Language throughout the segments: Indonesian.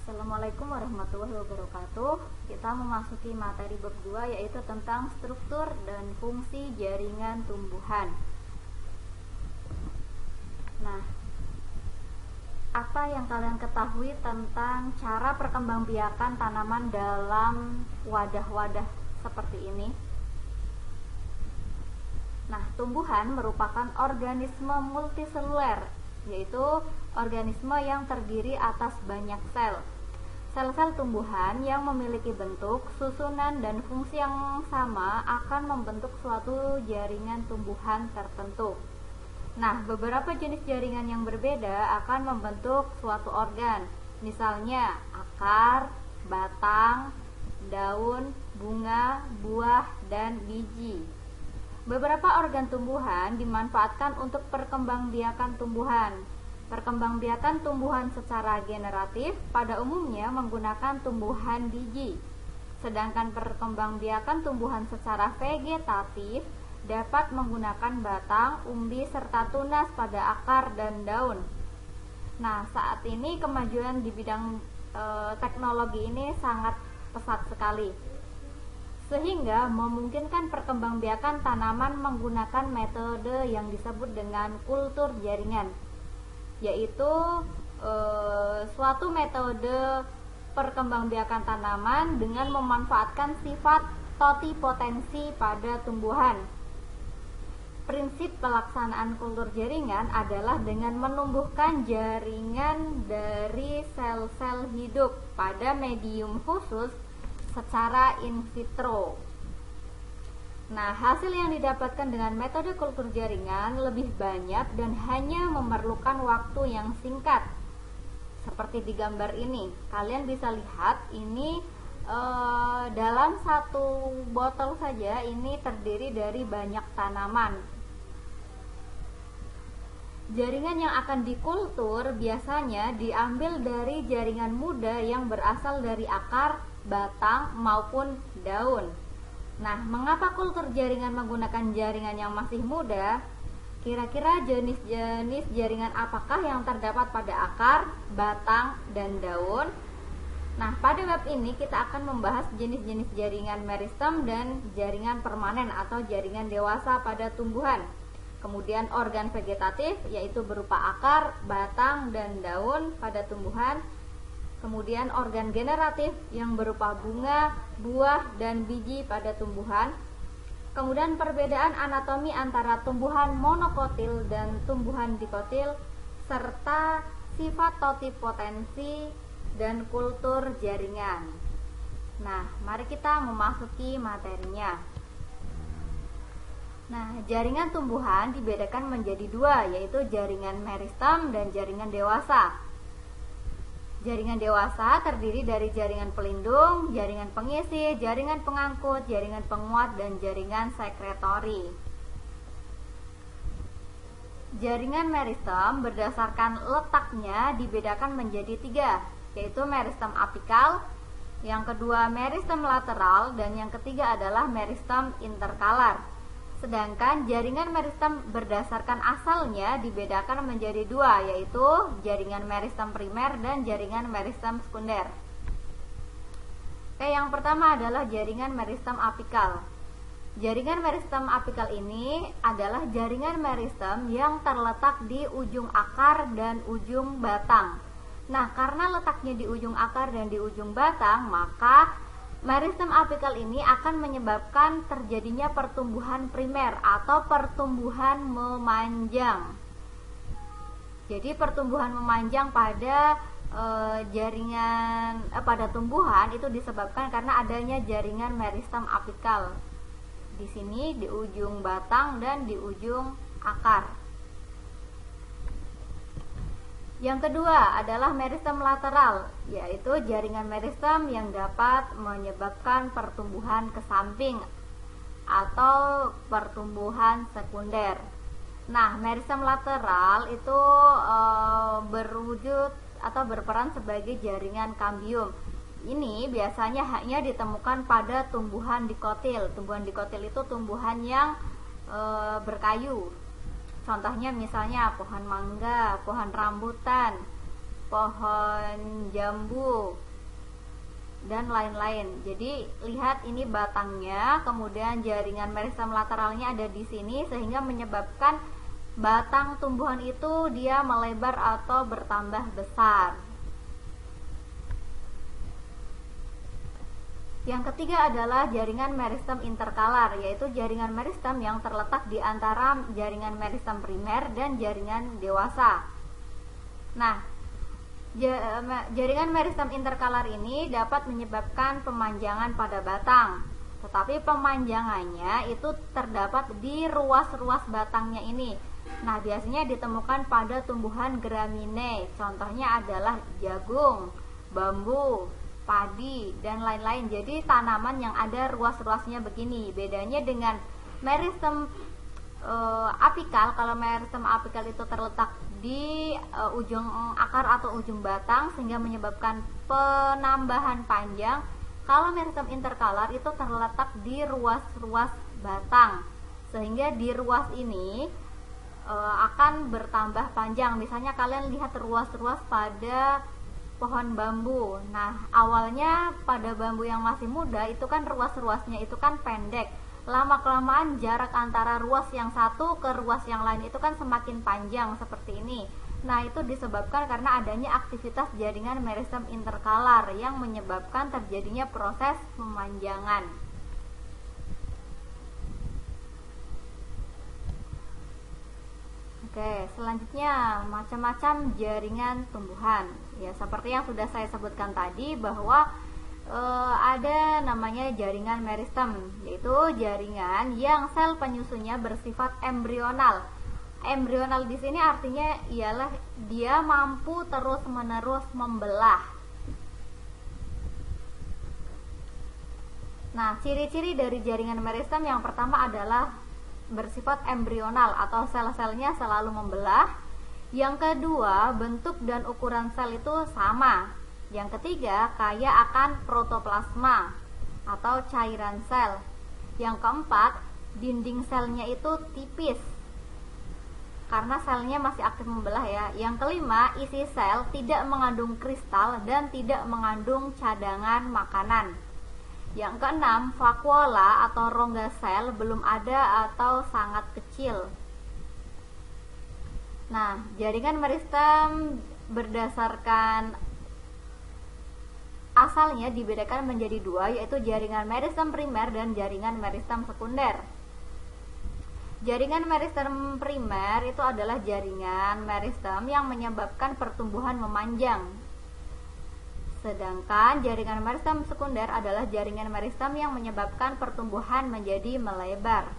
Assalamualaikum warahmatullahi wabarakatuh. Kita memasuki materi bab 2, yaitu tentang struktur dan fungsi jaringan tumbuhan. Nah, apa yang kalian ketahui tentang cara perkembangbiakan tanaman dalam wadah-wadah seperti ini? Nah, tumbuhan merupakan organisme multiseluler, yaitu organisme yang terdiri atas banyak sel. Sel-sel tumbuhan yang memiliki bentuk, susunan, dan fungsi yang sama akan membentuk suatu jaringan tumbuhan tertentu. Nah, beberapa jenis jaringan yang berbeda akan membentuk suatu organ, misalnya akar, batang, daun, bunga, buah, dan biji. Beberapa organ tumbuhan dimanfaatkan untuk perkembangbiakan tumbuhan. Perkembangbiakan tumbuhan secara generatif pada umumnya menggunakan tumbuhan biji, sedangkan perkembangbiakan tumbuhan secara vegetatif dapat menggunakan batang, umbi, serta tunas pada akar dan daun. Nah, saat ini kemajuan di bidang teknologi ini sangat pesat sekali, sehingga memungkinkan perkembangbiakan tanaman menggunakan metode yang disebut dengan kultur jaringan, yaitu suatu metode perkembangbiakan tanaman dengan memanfaatkan sifat totipotensi pada tumbuhan. Prinsip pelaksanaan kultur jaringan adalah dengan menumbuhkan jaringan dari sel-sel hidup pada medium khusus secara in vitro. Nah, hasil yang didapatkan dengan metode kultur jaringan lebih banyak dan hanya memerlukan waktu yang singkat. Seperti di gambar ini, kalian bisa lihat ini dalam satu botol saja ini terdiri dari banyak tanaman. Jaringan yang akan dikultur biasanya diambil dari jaringan muda yang berasal dari akar, batang, maupun daun. Nah, mengapa kultur jaringan menggunakan jaringan yang masih muda? Kira-kira jenis-jenis jaringan apakah yang terdapat pada akar, batang, dan daun? Nah, pada web ini kita akan membahas jenis-jenis jaringan meristem dan jaringan permanen atau jaringan dewasa pada tumbuhan. Kemudian organ vegetatif, yaitu berupa akar, batang, dan daun pada tumbuhan. Kemudian organ generatif yang berupa bunga, buah, dan biji pada tumbuhan. Kemudian perbedaan anatomi antara tumbuhan monokotil dan tumbuhan dikotil, serta sifat totipotensi dan kultur jaringan. Nah, mari kita memasuki materinya. Nah, jaringan tumbuhan dibedakan menjadi dua, yaitu jaringan meristem dan jaringan dewasa. Jaringan dewasa terdiri dari jaringan pelindung, jaringan pengisi, jaringan pengangkut, jaringan penguat, dan jaringan sekretori. Jaringan meristem berdasarkan letaknya dibedakan menjadi tiga, yaitu meristem apikal, yang kedua meristem lateral, dan yang ketiga adalah meristem interkalar. Sedangkan jaringan meristem berdasarkan asalnya dibedakan menjadi dua, yaitu jaringan meristem primer dan jaringan meristem sekunder. Oke, yang pertama adalah jaringan meristem apikal. Jaringan meristem apikal ini adalah jaringan meristem yang terletak di ujung akar dan ujung batang. Nah, karena letaknya di ujung akar dan di ujung batang, maka meristem apikal ini akan menyebabkan terjadinya pertumbuhan primer atau pertumbuhan memanjang. Jadi pertumbuhan memanjang pada pada tumbuhan itu disebabkan karena adanya jaringan meristem apikal. Di sini di ujung batang dan di ujung akar. Yang kedua adalah meristem lateral, yaitu jaringan meristem yang dapat menyebabkan pertumbuhan ke samping atau pertumbuhan sekunder. Nah, meristem lateral itu berwujud atau berperan sebagai jaringan kambium. Ini biasanya hanya ditemukan pada tumbuhan dikotil. Tumbuhan dikotil itu tumbuhan yang berkayu. Contohnya misalnya pohon mangga, pohon rambutan, pohon jambu, dan lain-lain. Jadi lihat ini batangnya, kemudian jaringan meristem lateralnya ada di sini sehingga menyebabkan batang tumbuhan itu dia melebar atau bertambah besar. Yang ketiga adalah jaringan meristem interkalar, yaitu jaringan meristem yang terletak di antara jaringan meristem primer dan jaringan dewasa. Nah, jaringan meristem interkalar ini dapat menyebabkan pemanjangan pada batang, tetapi pemanjangannya itu terdapat di ruas-ruas batangnya ini. Nah, biasanya ditemukan pada tumbuhan gramine, contohnya adalah jagung, bambu, padi, dan lain-lain. Jadi tanaman yang ada ruas-ruasnya begini. Bedanya dengan meristem apikal, kalau meristem apikal itu terletak di ujung akar atau ujung batang sehingga menyebabkan penambahan panjang. Kalau meristem interkalar itu terletak di ruas-ruas batang sehingga di ruas ini akan bertambah panjang. Misalnya kalian lihat ruas-ruas pada pohon bambu. Nah, awalnya pada bambu yang masih muda itu kan ruas-ruasnya itu kan pendek. Lama-kelamaan jarak antara ruas yang satu ke ruas yang lain itu kan semakin panjang seperti ini. Nah, itu disebabkan karena adanya aktivitas jaringan meristem interkalar yang menyebabkan terjadinya proses pemanjangan. Oke, selanjutnya macam-macam jaringan tumbuhan. Ya, seperti yang sudah saya sebutkan tadi bahwa ada namanya jaringan meristem, yaitu jaringan yang sel penyusunnya bersifat embrional. Embrional di sini artinya ialah dia mampu terus-menerus membelah. Nah, ciri-ciri dari jaringan meristem yang pertama adalah bersifat embrional atau sel-selnya selalu membelah. Yang kedua, bentuk dan ukuran sel itu sama. Yang ketiga, kaya akan protoplasma atau cairan sel. Yang keempat, dinding selnya itu tipis karena selnya masih aktif membelah ya. Yang kelima, isi sel tidak mengandung kristal dan tidak mengandung cadangan makanan. Yang keenam, vakuola atau rongga sel belum ada atau sangat kecil. Nah, jaringan meristem berdasarkan asalnya dibedakan menjadi dua, yaitu jaringan meristem primer dan jaringan meristem sekunder. Jaringan meristem primer itu adalah jaringan meristem yang menyebabkan pertumbuhan memanjang. Sedangkan jaringan meristem sekunder adalah jaringan meristem yang menyebabkan pertumbuhan menjadi melebar.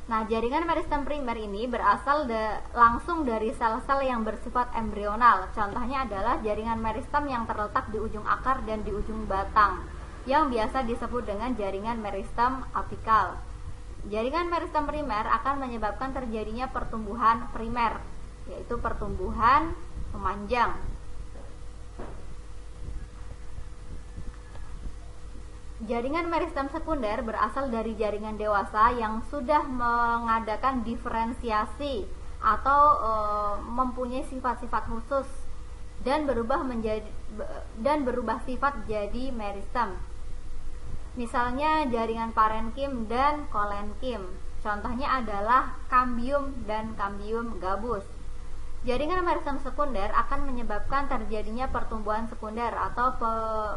Nah, jaringan meristem primer ini berasal langsung dari sel-sel yang bersifat embrional. Contohnya adalah jaringan meristem yang terletak di ujung akar dan di ujung batang, yang biasa disebut dengan jaringan meristem apikal. Jaringan meristem primer akan menyebabkan terjadinya pertumbuhan primer, yaitu pertumbuhan memanjang. Jaringan meristem sekunder berasal dari jaringan dewasa yang sudah mengadakan diferensiasi atau mempunyai sifat-sifat khusus dan berubah sifat jadi meristem. Misalnya jaringan parenkim dan kolenkim. Contohnya adalah kambium dan kambium gabus. Jaringan meristem sekunder akan menyebabkan terjadinya pertumbuhan sekunder atau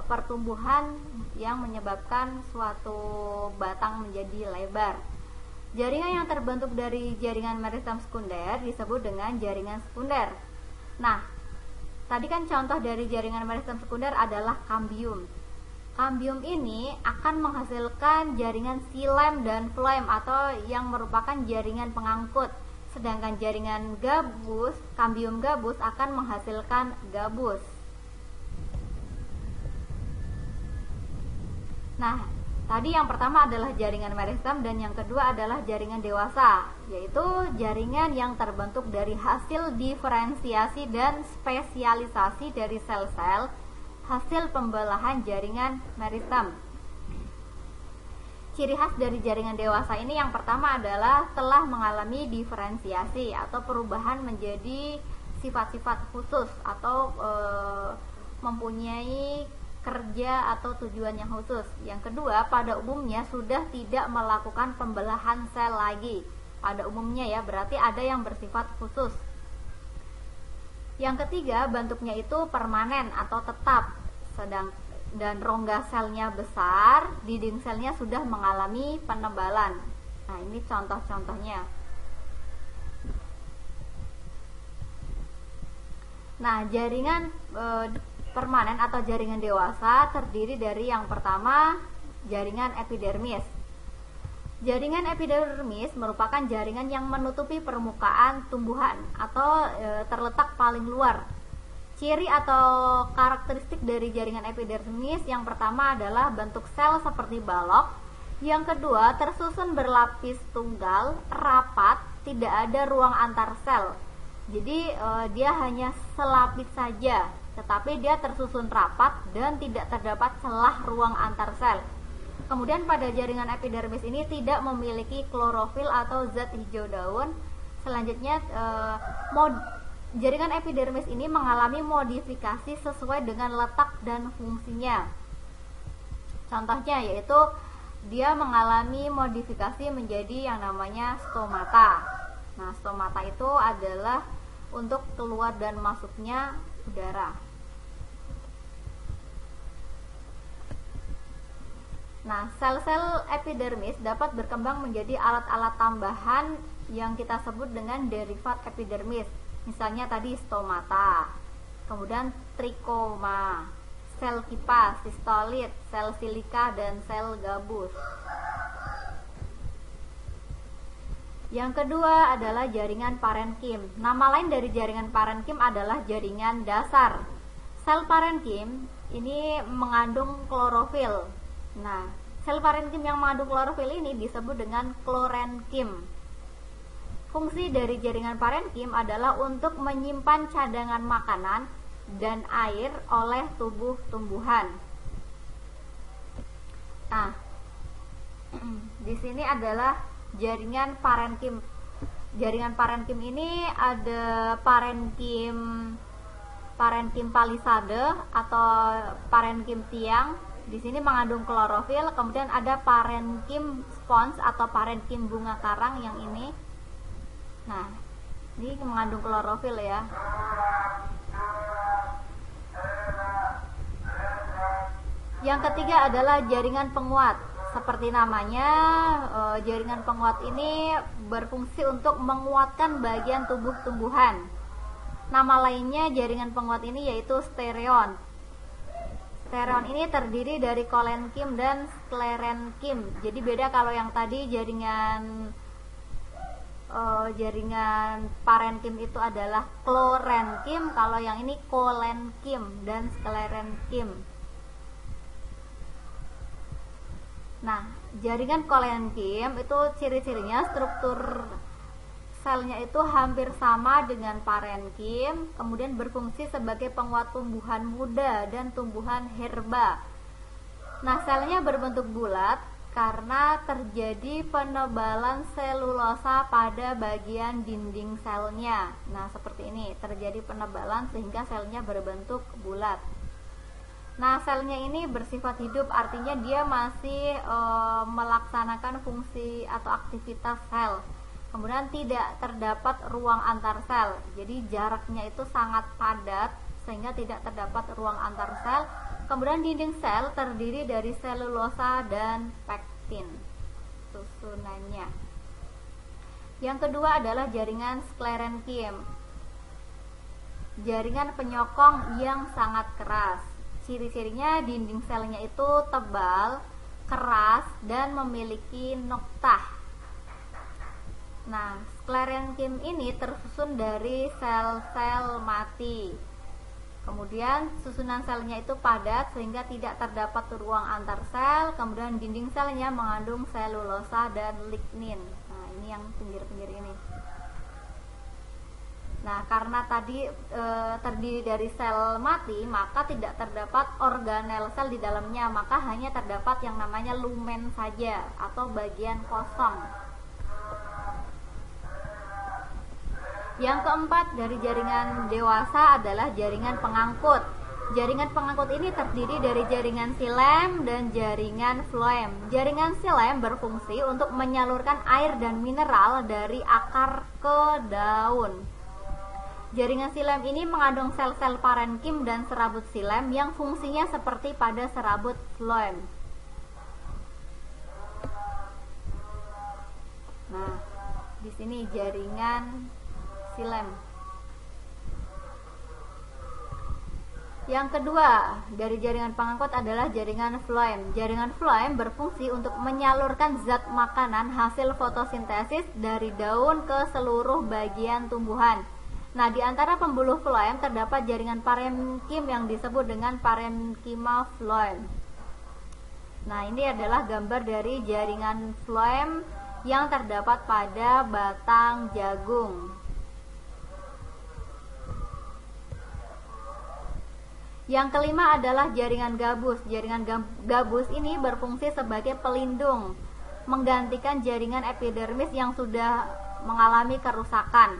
pertumbuhan yang menyebabkan suatu batang menjadi lebar. Jaringan yang terbentuk dari jaringan meristem sekunder disebut dengan jaringan sekunder. Nah, tadi kan contoh dari jaringan meristem sekunder adalah kambium. Kambium ini akan menghasilkan jaringan xilem dan floem atau yang merupakan jaringan pengangkut. Sedangkan jaringan gabus, kambium gabus akan menghasilkan gabus. Nah, tadi yang pertama adalah jaringan meristem dan yang kedua adalah jaringan dewasa, yaitu jaringan yang terbentuk dari hasil diferensiasi dan spesialisasi dari sel-sel hasil pembelahan jaringan meristem. Ciri khas dari jaringan dewasa ini yang pertama adalah telah mengalami diferensiasi atau perubahan menjadi sifat-sifat khusus atau mempunyai kerja atau tujuan yang khusus. Yang kedua, pada umumnya sudah tidak melakukan pembelahan sel lagi. Pada umumnya ya, berarti ada yang bersifat khusus. Yang ketiga, bentuknya itu permanen atau tetap, dan rongga selnya besar, dinding selnya sudah mengalami penebalan. Nah, ini contoh-contohnya. Nah, jaringan permanen atau jaringan dewasa terdiri dari yang pertama, jaringan epidermis. Jaringan epidermis merupakan jaringan yang menutupi permukaan tumbuhan atau terletak paling luar. Ciri atau karakteristik dari jaringan epidermis yang pertama adalah bentuk sel seperti balok. Yang kedua, tersusun berlapis tunggal, rapat, tidak ada ruang antar sel. Jadi dia hanya selapis saja, tetapi dia tersusun rapat dan tidak terdapat celah ruang antar sel. Kemudian pada jaringan epidermis ini tidak memiliki klorofil atau zat hijau daun. Selanjutnya jaringan epidermis ini mengalami modifikasi sesuai dengan letak dan fungsinya. Contohnya yaitu dia mengalami modifikasi menjadi yang namanya stomata. Nah, stomata itu adalah untuk keluar dan masuknya udara. Nah, sel-sel epidermis dapat berkembang menjadi alat-alat tambahan yang kita sebut dengan derivat epidermis. Misalnya tadi stomata, kemudian trikoma, sel kipas, sistolit, sel silika, dan sel gabus. Yang kedua adalah jaringan parenkim. Nama lain dari jaringan parenkim adalah jaringan dasar. Sel parenkim ini mengandung klorofil. Nah, sel parenkim yang mengandung klorofil ini disebut dengan klorenkim. Fungsi dari jaringan parenkim adalah untuk menyimpan cadangan makanan dan air oleh tubuh tumbuhan. Nah, di sini adalah jaringan parenkim. Jaringan parenkim ini ada parenkim palisade atau parenkim tiang. Di sini mengandung klorofil. Kemudian ada parenkim spons atau parenkim bunga karang yang ini. Nah, ini mengandung klorofil ya. Yang ketiga adalah jaringan penguat. Seperti namanya, jaringan penguat ini berfungsi untuk menguatkan bagian tubuh tumbuhan. Nama lainnya jaringan penguat ini yaitu stereon. Stereon ini terdiri dari kolenkim dan sklerenkim. Jadi beda kalau yang tadi jaringan parenkim itu adalah klorenkim, kalau yang ini kolenkim dan sklerenkim. Nah, jaringan kolenkim itu ciri-cirinya struktur selnya itu hampir sama dengan parenkim, kemudian berfungsi sebagai penguat tumbuhan muda dan tumbuhan herba. Nah, selnya berbentuk bulat karena terjadi penebalan selulosa pada bagian dinding selnya. Nah, seperti ini, terjadi penebalan sehingga selnya berbentuk bulat. Nah, selnya ini bersifat hidup, artinya dia masih melaksanakan fungsi atau aktivitas sel. Kemudian tidak terdapat ruang antar sel, jadi jaraknya itu sangat padat sehingga tidak terdapat ruang antar sel. Kemudian dinding sel terdiri dari selulosa dan pektin susunannya. Yang kedua adalah jaringan sklerenkim, jaringan penyokong yang sangat keras. Ciri-cirinya dinding selnya itu tebal, keras, dan memiliki noktah. Nah, sklerenkim ini tersusun dari sel-sel mati. Kemudian susunan selnya itu padat sehingga tidak terdapat ruang antar sel. Kemudian dinding selnya mengandung selulosa dan lignin. Nah, ini yang pinggir-pinggir ini. Nah, karena tadi terdiri dari sel mati, maka tidak terdapat organel sel di dalamnya, maka hanya terdapat yang namanya lumen saja atau bagian kosong. Yang keempat dari jaringan dewasa adalah jaringan pengangkut. Jaringan pengangkut ini terdiri dari jaringan xilem dan jaringan floem. Jaringan xilem berfungsi untuk menyalurkan air dan mineral dari akar ke daun. Jaringan xilem ini mengandung sel-sel parenkim dan serabut xilem yang fungsinya seperti pada serabut floem. Nah, di sini jaringan xilem. Yang kedua dari jaringan pengangkut adalah jaringan floem. Jaringan floem berfungsi untuk menyalurkan zat makanan hasil fotosintesis dari daun ke seluruh bagian tumbuhan. Nah, di antara pembuluh floem terdapat jaringan parenkim yang disebut dengan parenkima floem. Nah, ini adalah gambar dari jaringan floem yang terdapat pada batang jagung. Yang kelima adalah jaringan gabus. Jaringan gabus ini berfungsi sebagai pelindung, menggantikan jaringan epidermis yang sudah mengalami kerusakan.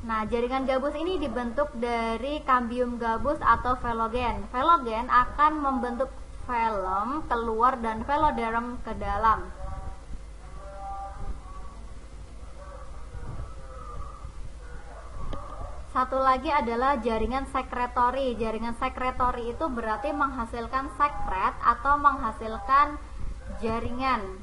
Nah, jaringan gabus ini dibentuk dari kambium gabus atau velogen. Velogen akan membentuk velum keluar dan veloderm ke dalam. Satu lagi adalah jaringan sekretori. Jaringan sekretori itu berarti menghasilkan sekret atau menghasilkan jaringan.